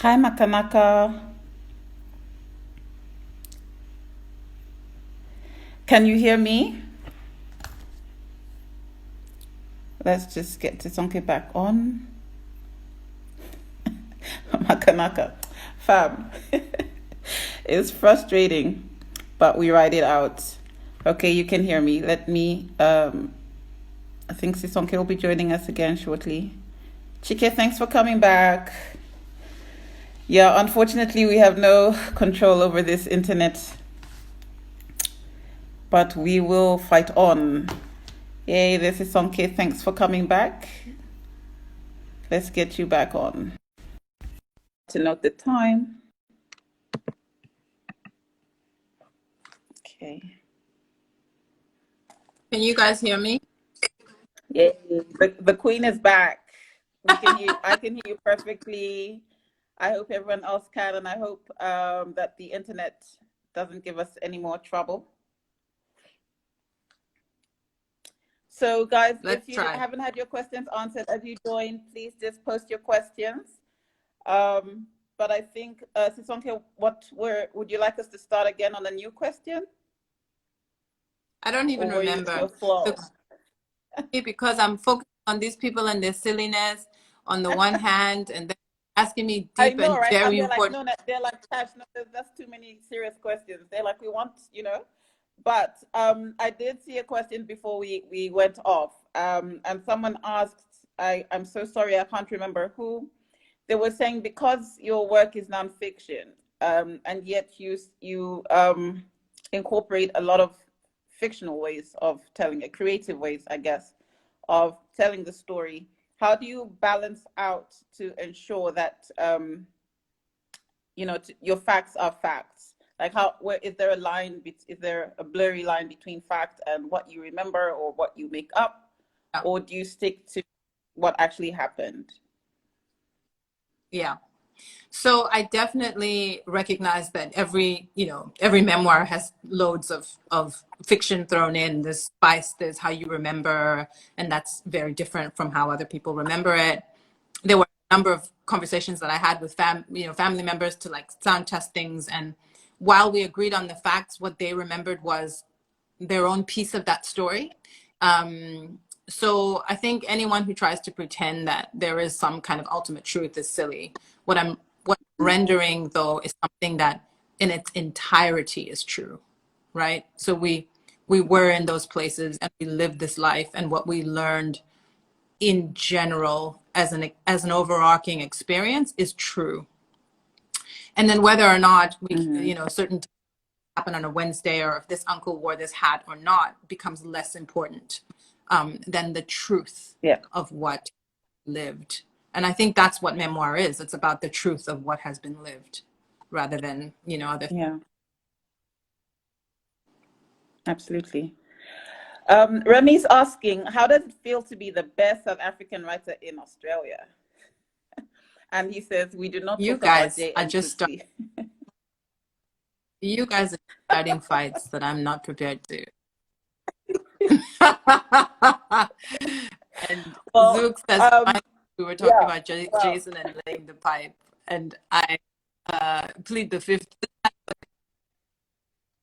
Hi, Makanaka. Can you hear me? Let's just get Sisonke back on. Makanaka. Fam. It's frustrating, but we ride it out. Okay, you can hear me. I think Sisonke will be joining us again shortly. Chike, thanks for coming back. Yeah, unfortunately, we have no control over this internet, but we will fight on. Yay, this is Sisonke. Thanks for coming back. Let's get you back on. To note the time. Okay. Can you guys hear me? Yay. The queen is back. We can hear. I can hear you perfectly. I hope everyone else can, and I hope that the internet doesn't give us any more trouble. So, guys, Let's if you try. haven't had your questions answered as you join, please just post your questions. But I think, Sisonke, would you like us to start again on a new question? I don't even Or were you remember. your flow? Because I'm focused on these people and their silliness on the one hand, and then asking me I deep know, and right? very And they're like, important. no, they're like, Tash, no, that's too many serious questions. They're like, we want, But I did see a question before we went off, and someone asked, I'm so sorry, I can't remember who. They were saying because your work is nonfiction, and yet you incorporate a lot of fictional ways of telling it, creative ways, I guess, of telling the story. How do you balance out to ensure that your facts are facts? Like, where is there a line? Is there a blurry line between fact and what you remember or what you make up, or do you stick to what actually happened? Yeah. So I definitely recognize that every memoir has loads of fiction thrown in. There's spice, there's how you remember, and that's very different from how other people remember it. There were a number of conversations that I had with family members to like sound test things, and while we agreed on the facts, what they remembered was their own piece of that story. So I think anyone who tries to pretend that there is some kind of ultimate truth is silly. What I'm rendering though is something that in its entirety is true, right? So we were in those places and we lived this life, and what we learned in general as an overarching experience is true. And then whether or not certain happen on a Wednesday, or if this uncle wore this hat or not, becomes less important than the truth Yeah. of what lived. And I think that's what memoir is. It's about the truth of what has been lived rather than, other. Yeah, absolutely. Remy's asking, how does it feel to be the best South African writer in Australia? And he says, we do not You talk about guys J are M just start, Tutsi. you guys are starting fights that I'm not prepared to. And Well, Zook says, we were talking yeah, about well, Jason and laying the pipe, and I plead the fifth.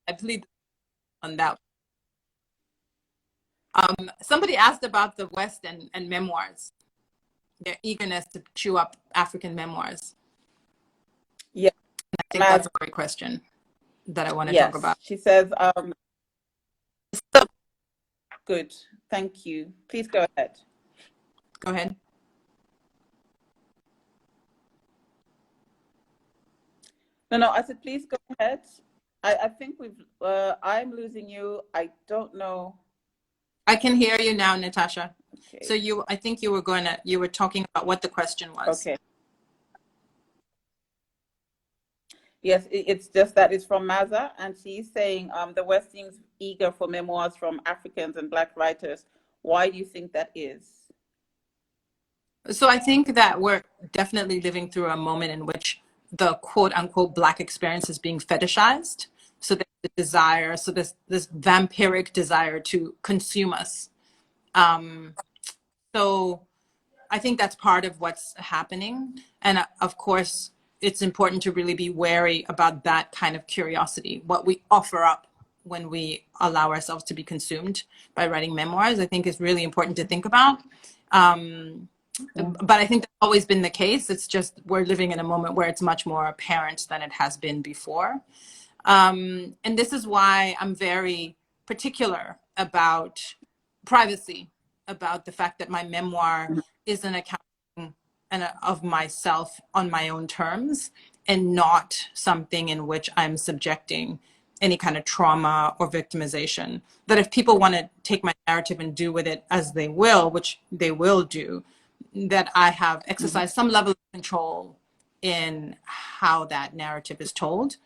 I plead on that. Somebody asked about the West and memoirs, their eagerness to chew up African memoirs. yeah, I think that's a great question that I want to talk yes. about. She says, So, good, thank you. Please go ahead. go ahead. No, I said, please go ahead. I think I'm losing you. I don't know. I can hear you now, Natasha. Okay. So I think you were talking about what the question was. Okay. Yes, it's just that it's from Maza, and she's saying the West seems eager for memoirs from Africans and Black writers. Why do you think that is? So I think that we're definitely living through a moment in which the quote unquote Black experience is being fetishized. So there's the desire, so this vampiric desire to consume us. So I think that's part of what's happening. And of course, it's important to really be wary about that kind of curiosity. What we offer up when we allow ourselves to be consumed by writing memoirs, I think is really important to think about. But I think that's always been the case. It's just we're living in a moment where it's much more apparent than it has been before. And this is why I'm very particular about privacy, about the fact that my memoir is an account of myself on my own terms, and not something in which I'm subjecting any kind of trauma or victimization. That if people want to take my narrative and do with it as they will, which they will do, that I have exercised some level of control in how that narrative is told.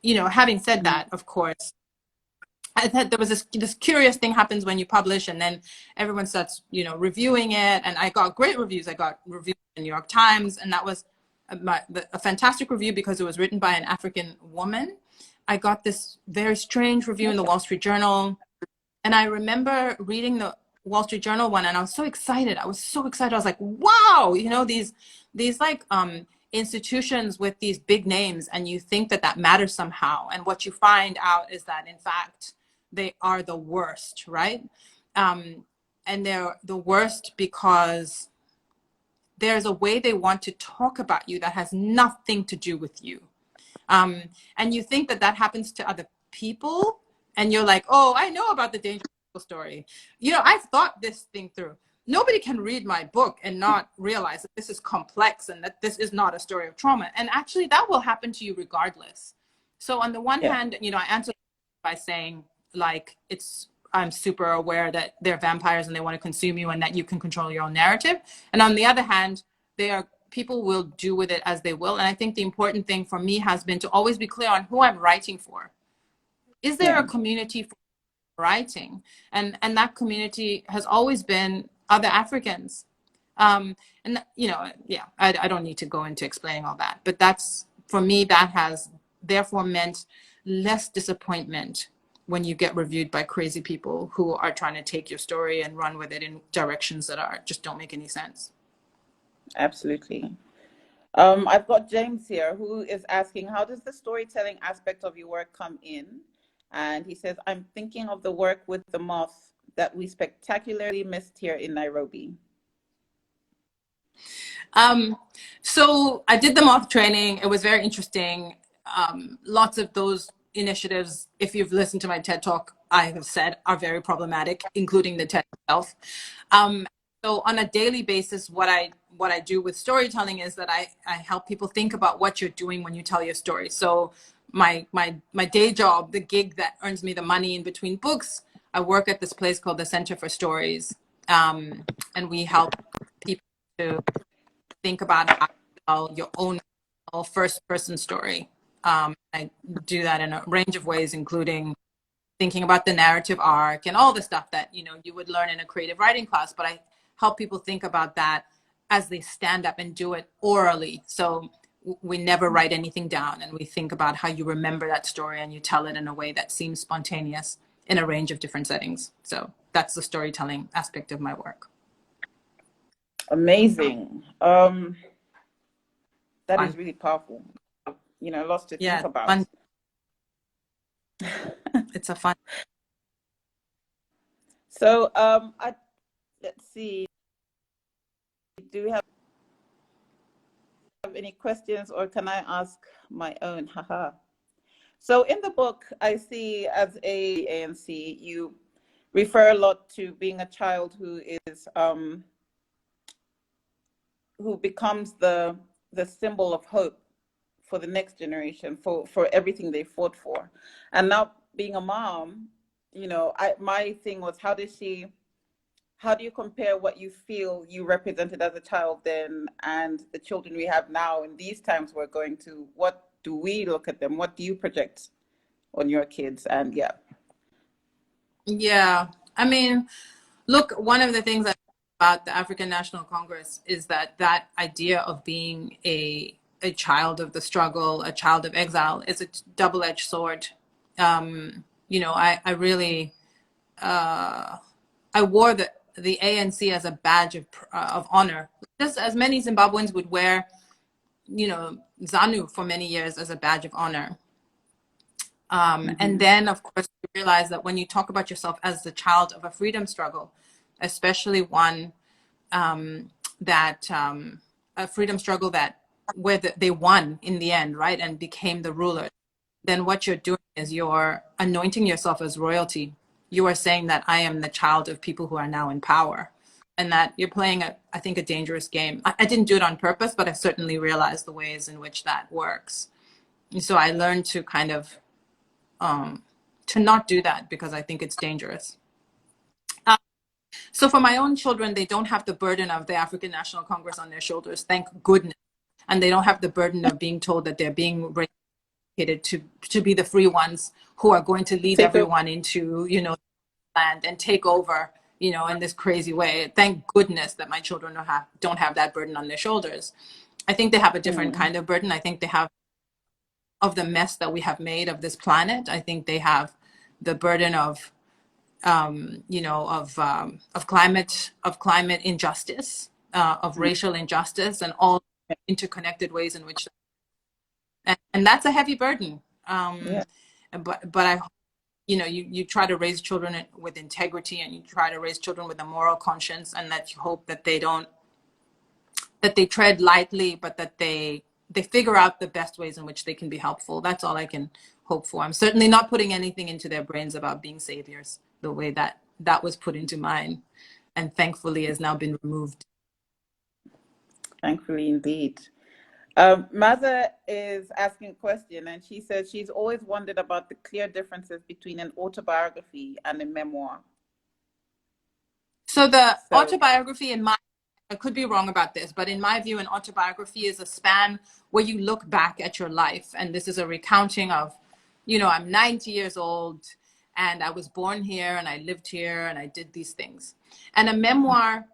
You know, having said that, of course, I thought there was this curious thing happens when you publish, and then everyone starts, you know, reviewing it. And I got great reviews. I got reviews in the New York Times, and that was a fantastic review because it was written by an African woman. I got this very strange review in the Wall Street Journal. And I remember reading the Wall Street Journal one, and I was so excited. I was like, wow, you know, these like institutions with these big names, and you think that matters somehow. And what you find out is that, in fact, they are the worst, right? And they're the worst because there's a way they want to talk about you that has nothing to do with you. And you think that happens to other people, and you're like, oh, I know about the dangerous story. You know, I've thought this thing through. Nobody can read my book and not realize that this is complex and that this is not a story of trauma. And actually, that will happen to you regardless. So on the one hand, you know, I answered by saying, like, I'm super aware that they're vampires and they want to consume you, and that you can control your own narrative. And on the other hand, people will do with it as they will. And I think the important thing for me has been to always be clear on who I'm writing for. Is there a community for writing? And that community has always been other Africans. And, you know, I don't need to go into explaining all that, but that's, for me, that has therefore meant less disappointment when you get reviewed by crazy people who are trying to take your story and run with it in directions that just don't make any sense. Absolutely. I've got James here who is asking, how does the storytelling aspect of your work come in? And he says, I'm thinking of the work with the moth that we spectacularly missed here in Nairobi. So I did the moth training. It was very interesting. Lots of those initiatives, if you've listened to my TED Talk, I have said are very problematic, including the TED itself. So on a daily basis, what I do with storytelling is that I help people think about what you're doing when you tell your story. So my day job, the gig that earns me the money in between books, I work at this place called the Center for Stories. And we help people to think about how to tell your own first person story. I do that in a range of ways, including thinking about the narrative arc and all the stuff that, you know, you would learn in a creative writing class. But I help people think about that as they stand up and do it orally. So we never write anything down, and we think about how you remember that story and you tell it in a way that seems spontaneous in a range of different settings. So that's the storytelling aspect of my work. Amazing. That is really powerful. You know, lots to think about. Fun. It's a fun. So let's see. Do we have any questions, or can I ask my own? Haha. So in the book, I see as a ANC, you refer a lot to being a child who is who becomes the symbol of hope for the next generation, for everything they fought for. And now being a mom, you know, my thing was, how do you compare what you feel you represented as a child then and the children we have now in these times we're going to? What do we look at them? What do you project on your kids? And I mean, look, one of the things about the African National Congress is that idea of being a child of the struggle, a child of exile, is a double-edged sword. You know, I really, I wore the ANC as a badge of honor, just as many Zimbabweans would wear, ZANU for many years as a badge of honor. And then, of course, you realize that when you talk about yourself as the child of a freedom struggle, especially one a freedom struggle where they won in the end, right, and became the rulers, then what you're doing is you're anointing yourself as royalty. You are saying that I am the child of people who are now in power, and that you're playing I think, a dangerous game. I didn't do it on purpose, but I certainly realized the ways in which that works. And so I learned to kind of to not do that, because I think it's dangerous. So for my own children, they don't have the burden of the African National Congress on their shoulders, thank goodness. And they don't have the burden of being told that they're being educated to be the free ones who are going to lead everyone into, land and take over, in this crazy way. Thank goodness that my children don't have that burden on their shoulders. I think they have a different kind of burden. I think they have, of the mess that we have made of this planet, I think they have the burden of climate injustice, of racial injustice, and all interconnected ways in which, and that's a heavy burden. But I, you try to raise children with integrity, and you try to raise children with a moral conscience, and that you hope that they tread lightly, but that they figure out the best ways in which they can be helpful. That's all I can hope for. I'm certainly not putting anything into their brains about being saviors, the way that was put into mine, and thankfully has now been removed. Thankfully, indeed. Maza is asking a question, and she says she's always wondered about the clear differences between an autobiography and a memoir. So the autobiography, I could be wrong about this, but in my view, an autobiography is a span where you look back at your life, and this is a recounting of, I'm 90 years old, and I was born here, and I lived here, and I did these things. And a memoir,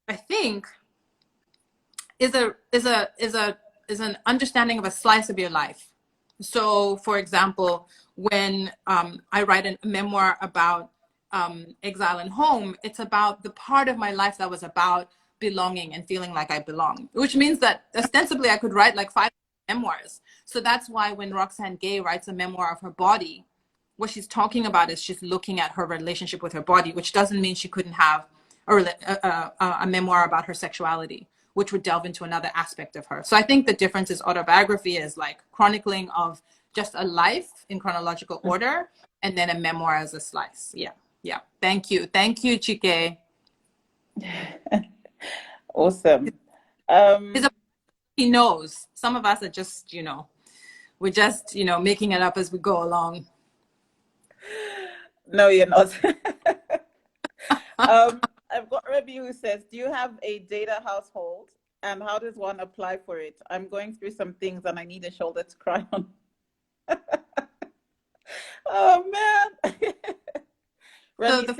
I think, is an understanding of a slice of your life. So, for example, when I write a memoir about exile and home, it's about the part of my life that was about belonging and feeling like I belong, which means that ostensibly I could write like 5 memoirs. So that's why when Roxane Gay writes a memoir of her body, what she's talking about is she's looking at her relationship with her body, which doesn't mean she couldn't have a memoir about her sexuality, which would delve into another aspect of her. So I think the difference is autobiography is like chronicling of just a life in chronological order, and then a memoir as a slice. Yeah. Thank you, Chike. Awesome. He knows. Some of us are just, we're just, making it up as we go along. No, you're not. I've got Rebbe who says, do you have a data household, and how does one apply for it? I'm going through some things and I need a shoulder to cry on. Oh man. So the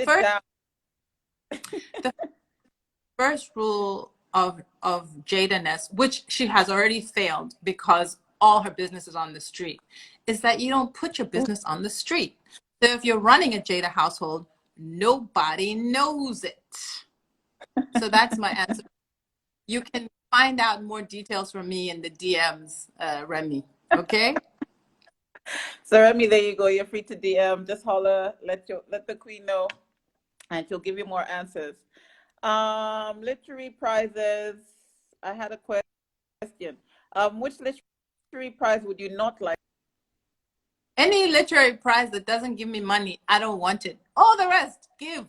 first rule of Jada-ness, which she has already failed because all her business is on the street, is that you don't put your business on the street. So if you're running a Jada household, nobody knows it. So that's my answer. You can find out more details from me in the DMs, Remy. Okay? So Remy, there you go. You're free to DM. Just holler. Let the queen know, and she'll give you more answers. Literary prizes. I had a question. Which literary prize would you not like? Any literary prize that doesn't give me money, I don't want it. All the rest, give.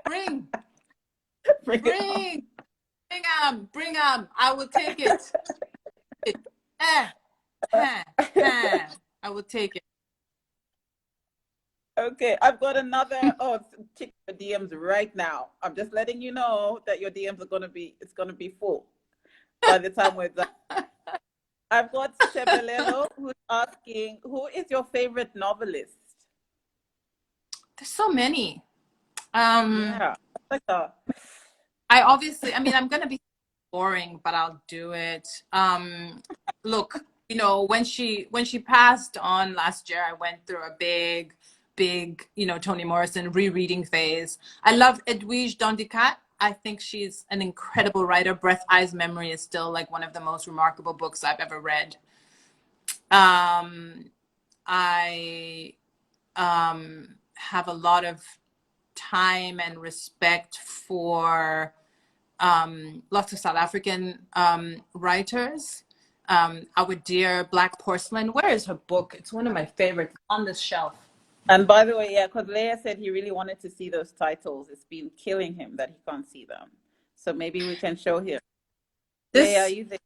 Bring. Bring them. I will take it. I will take it. Okay, I've got another. Check your DMs right now. I'm just letting you know that your DMs are gonna be full by the time we're done. I've got Sebelelo who's asking, who is your favorite novelist? There's so many. Yeah. I'm gonna be boring, but I'll do it. Look, when she passed on last year, I went through a big, Toni Morrison rereading phase. I love Edwige Dondicat. I think she's an incredible writer. Breath, Eyes, Memory is still like one of the most remarkable books I've ever read. I have a lot of time and respect for lots of South African writers. Our dear Black Porcelain. Where is her book? It's one of my favorites on this shelf. And by the way, yeah, because Leah said he really wanted to see those titles. It's been killing him that he can't see them. So maybe we can show him. Leah, are you there?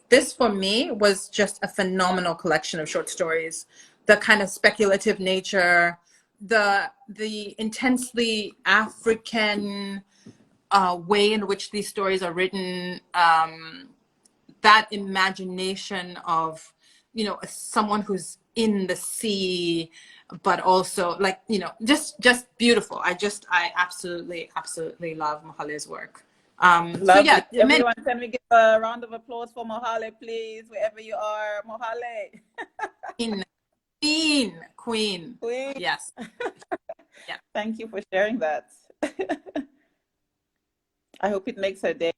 This for me was just a phenomenal collection of short stories. The kind of speculative nature, the intensely African way in which these stories are written, that imagination of, you know, someone who's in the sea, but also like, you know, just beautiful. I absolutely love Mohale's work. So yeah, everyone, can we give a round of applause for Mohale, please, wherever you are? Mohale. Queen. Yes. Yeah. Thank you for sharing that. I hope it makes her day.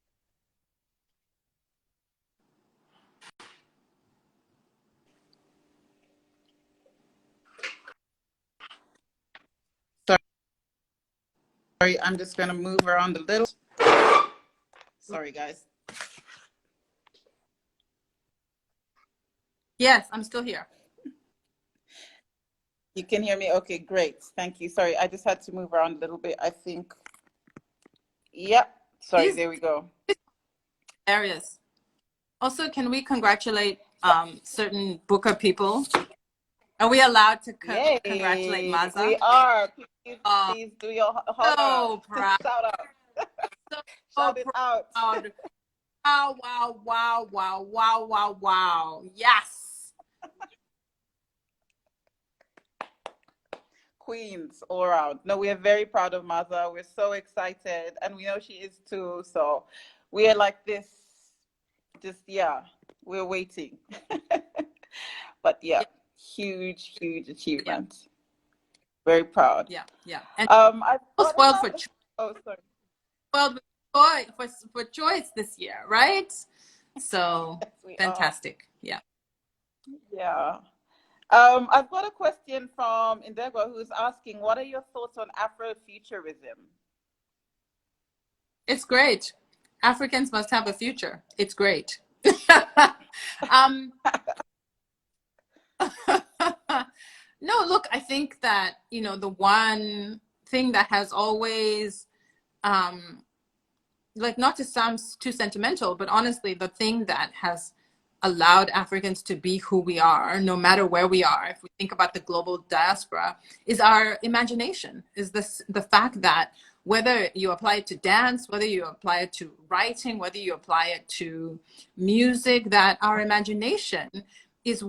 Sorry, I'm just going to move around a little. Sorry, guys. Yes, I'm still here. You can hear me? Okay, great. Thank you. Sorry, I just had to move around a little bit. I think. Yep. Sorry, there we go. Areas. Also, can we congratulate certain Booker people? Are we allowed to congratulate Maza? We are. Please do your so proud. Shout out. Shout it out. Wow. Yes. Queens all around. No, we are very proud of Maza. We're so excited, and we know she is too. So we are like this. Just, yeah, we're waiting. But yeah, huge achievement. Yeah. Very proud. Yeah. And I was spoiled for for choice this year, right? So yes, fantastic. Are. Yeah. I've got a question from Indego who's asking, what are your thoughts on Afrofuturism? It's great. Africans must have a future. It's great. No, look, I think that, you know, the one thing that has always, like, not to sound too sentimental, but honestly, the thing that has allowed Africans to be who we are, no matter where we are, if we think about the global diaspora, is our imagination, is the fact that whether you apply it to dance, whether you apply it to writing, whether you apply it to music, that our imagination is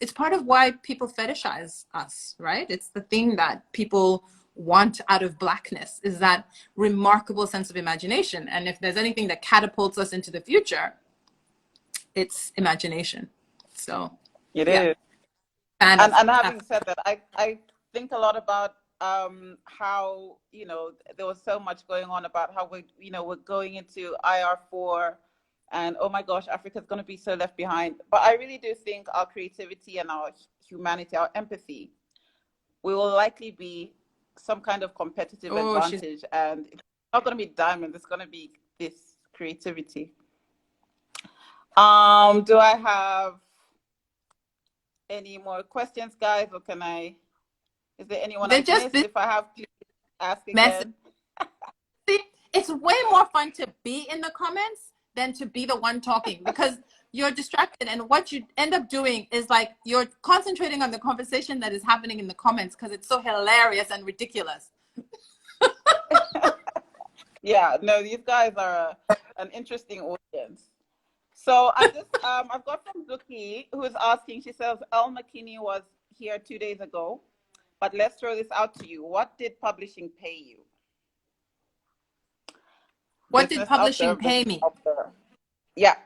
it's part of why people fetishize us, right? It's the thing that people want out of Blackness, is that remarkable sense of imagination. And if there's anything that catapults us into the future, it's imagination. So it is. And having said that, I think a lot about how, you know, there was so much going on about how we're going into IR4, and oh my gosh, Africa's going to be so left behind. But I really do think our creativity and our humanity, our empathy, we will likely be some kind of competitive advantage. And it's not going to be diamond, it's going to be this creativity. Do I have any more questions, guys, or is there anyone I missed? If I have, please ask again. See, it's way more fun to be in the comments than to be the one talking, because you're distracted, and what you end up doing is like you're concentrating on the conversation that is happening in the comments because it's so hilarious and ridiculous. Yeah, no, these guys are an interesting audience. So I've got from Zuki, who's asking, she says, El McKinney was here 2 days ago, but let's throw this out to you. What did publishing pay you? What did publishing pay me? Yeah,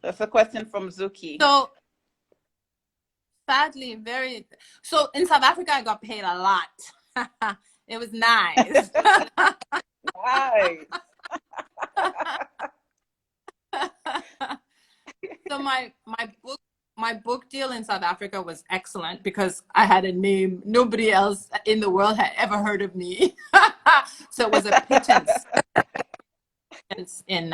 that's a question from Zuki. So sadly, so in South Africa, I got paid a lot. It was nice. Nice. So my book deal in South Africa was excellent because I had a name nobody else in the world had ever heard of me. So it was a pittance in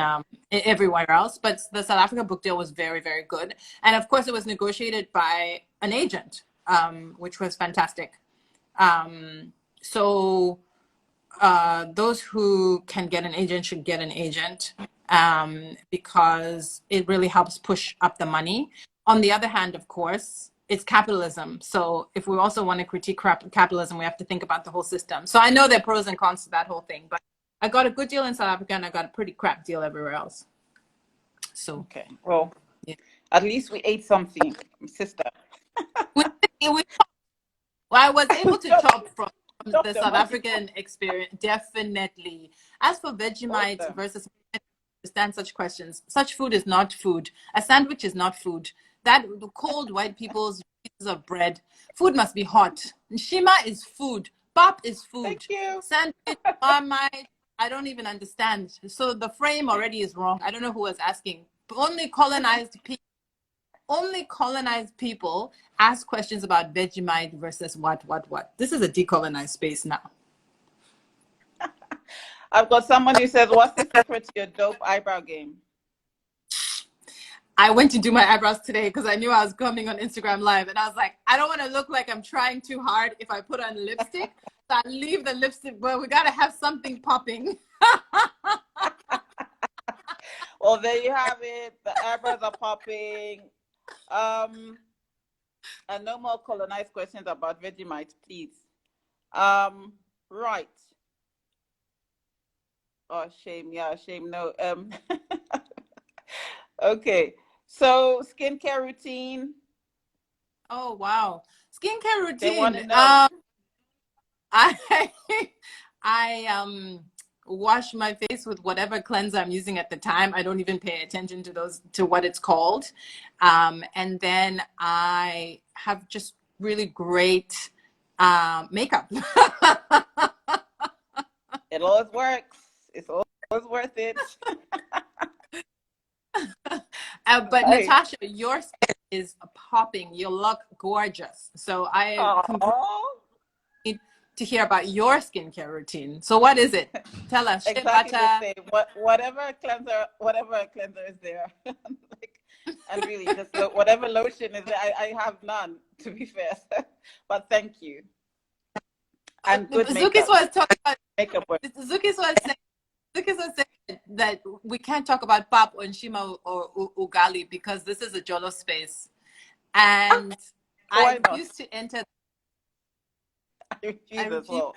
everywhere else, but the South Africa book deal was very, very good. And of course, it was negotiated by an agent, which was fantastic. So those who can get an agent should get an agent, because it really helps push up the money. On the other hand, of course, it's capitalism. So if we also want to critique capitalism, we have to think about the whole system. So I know there are pros and cons to that whole thing, but I got a good deal in South Africa and I got a pretty crap deal everywhere else. So okay, well, yeah. At least we ate something, sister. I was able to chop from the South money. African experience, definitely. As for Vegemite Awesome. versus, I understand such questions. Such food is not food. A sandwich is not food. That cold white people's pieces of bread. Food must be hot. Shima is food. Pop is food. Thank you. Sandwich, Marmite, I don't even understand. So the frame already is wrong. I don't know who was asking. Only colonized people ask questions about Vegemite versus what. This is a decolonized space now. I've got someone who says, what's the secret to your dope eyebrow game? I went to do my eyebrows today because I knew I was coming on Instagram Live, and I was like, I don't want to look like I'm trying too hard if I put on lipstick. So I leave the lipstick, but we got to have something popping. Well, there you have it. The eyebrows are popping. And no more colonized questions about Vegemite, please. Right. Oh, shame. Yeah, shame. No. Okay. So, skincare routine. Oh, wow. Skincare routine. They want to know. I wash my face with whatever cleanser I'm using at the time. I don't even pay attention to what it's called. And then I have just really great makeup. It always works. It's always worth it. But Natasha, your skin is popping. You look gorgeous. So I need to hear about your skincare routine. So what is it? Tell us. Exactly the same. Whatever cleanser is there. And really, just whatever lotion is there. I have none, to be fair. But thank you. And good makeup. Zukis was talking about makeup. Zukis was saying that we can't talk about pap or Nshima or ugali because this is a Jolo space, and I refuse to enter. I refuse as well.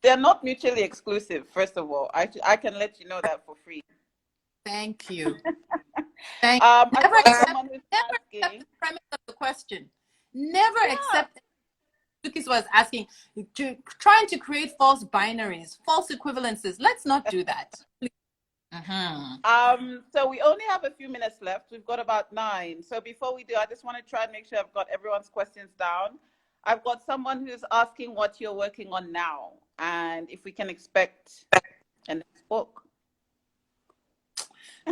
They're not mutually exclusive. First of all, I can let you know that for free. Thank you. Never accept the premise of the question. Never accept. Zukis was asking, trying to create false binaries, false equivalences. Let's not do that. So we only have a few minutes left. We've got about 9. So before we do, I just want to try and make sure I've got everyone's questions down. I've got someone who's asking what you're working on now and if we can expect a next book.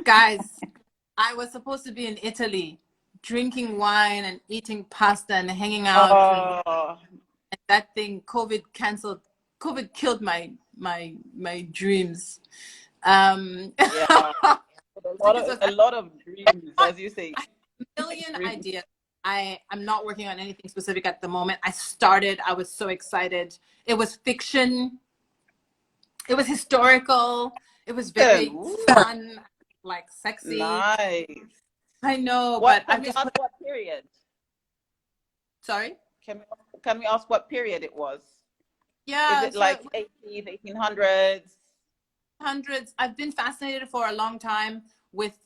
Guys, I was supposed to be in Italy drinking wine and eating pasta and hanging out. And that thing, COVID canceled. COVID killed my dreams. Yeah, a lot of dreams, as you say. A million ideas. I'm not working on anything specific at the moment. I was so excited. It was fiction. It was historical. It was very fun, like sexy. Nice. I know, but I'm just... ask what period? Sorry? Can we ask what period it was? Yeah. Is it like 80s, 1800s? Hundreds. I've been fascinated for a long time with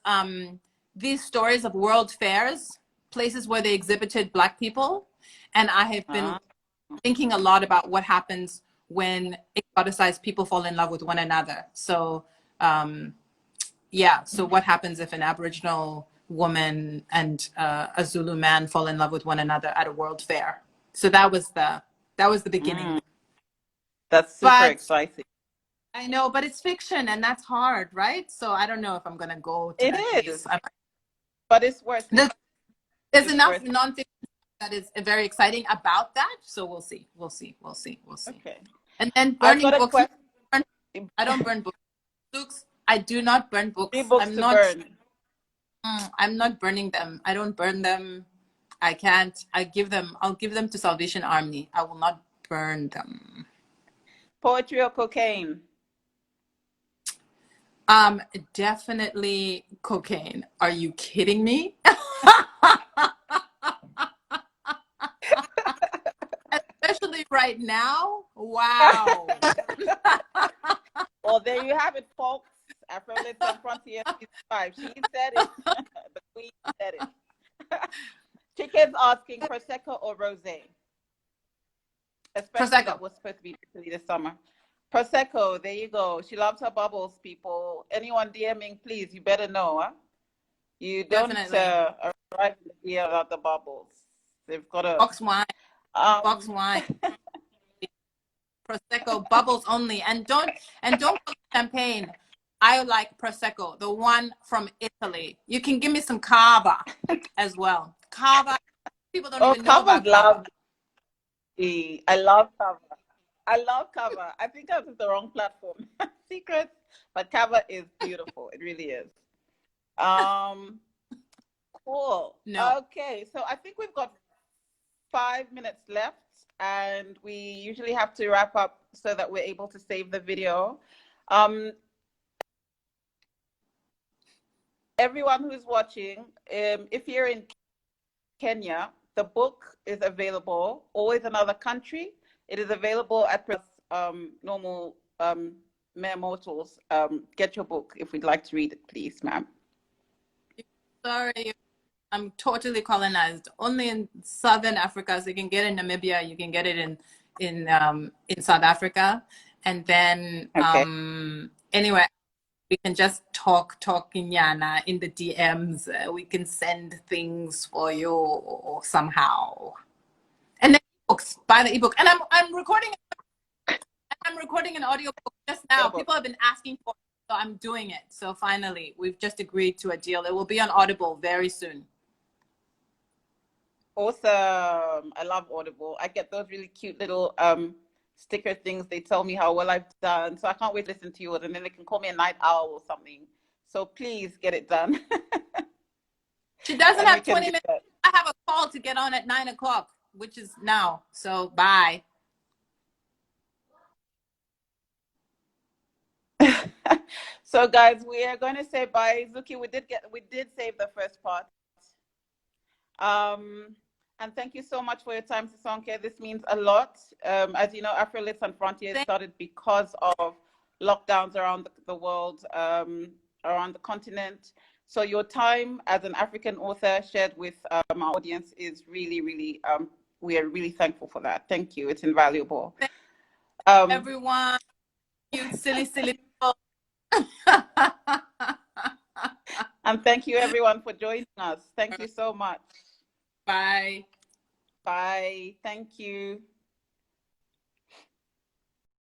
these stories of world fairs, places where they exhibited Black people. And I have been thinking a lot about what happens when exoticized people fall in love with one another. So, so what happens if an Aboriginal woman and a Zulu man fall in love with one another at a world fair? So that was the beginning. That's super But exciting. I know, but it's fiction and that's hard, right? So I don't know if I'm gonna go to It that is, place. but it's worth it. There's It's enough worth it. nonfiction that is very exciting about that. So we'll see. We'll see. We'll see. We'll see. Okay. And then I've burning got a books. question. I don't burn books. I do not burn 3 books. books to burn. I'm not burning them. I don't burn them. I can't. I'll give them to Salvation Army. I will not burn them. Poetry or cocaine? Definitely cocaine. Are you kidding me? Especially right now. Wow. Well, there you have it, folks. Afrolit Sans Frontières Season 5. She said it. The queen said it. Chicken's asking Prosecco or Rosé? Especially Prosecco. that was supposed to be this summer. Prosecco, there you go. She loves her bubbles, people. Anyone DMing, please, you better know, huh? You don't arrive in the DM without the bubbles. They've got to... Box wine. Box wine. Prosecco, bubbles only. And don't champagne. I like Prosecco, the one from Italy. You can give me some Cava as well. Cava, people don't even know about Cava. I love Cava. I love Cava. I think I was the wrong platform. Secrets, but Cava is beautiful. It really is. Cool. No. Okay, so I think we've got 5 minutes left, and we usually have to wrap up so that we're able to save the video. Everyone who's watching, if you're in Kenya, the book is available. Always Another Country. It is available at normal mere mortals. Get your book if we'd like to read it, please, ma'am. Sorry, I'm totally colonized. Only in Southern Africa, so you can get it in Namibia, you can get it in South Africa, and then anyway, we can just talk Nyana in the DMs. We can send things for you somehow. And then books, buy the ebook. And I'm recording an audio book just now. People have been asking for it, so I'm doing it. So finally, we've just agreed to a deal. It will be on Audible very soon. Awesome. I love Audible. I get those really cute little sticker things. They tell me how well I've done. So I can't wait to listen to yours. And then they can call me a night owl or something. So please get it done. She doesn't have 20 minutes. I have a call to get on at 9 o'clock, which is now. So bye. So guys, we are going to say bye. Zuki, we did save the first part. And thank you so much for your time, Sisonke. This means a lot. As you know, Afrolit Sans Frontières started because of lockdowns around the world, around the continent. So your time as an African author shared with our audience is really, really, we are really thankful for that. Thank you. It's invaluable. Everyone, you silly people. And thank you, everyone, for joining us. Thank you so much. Bye. Bye. Thank you.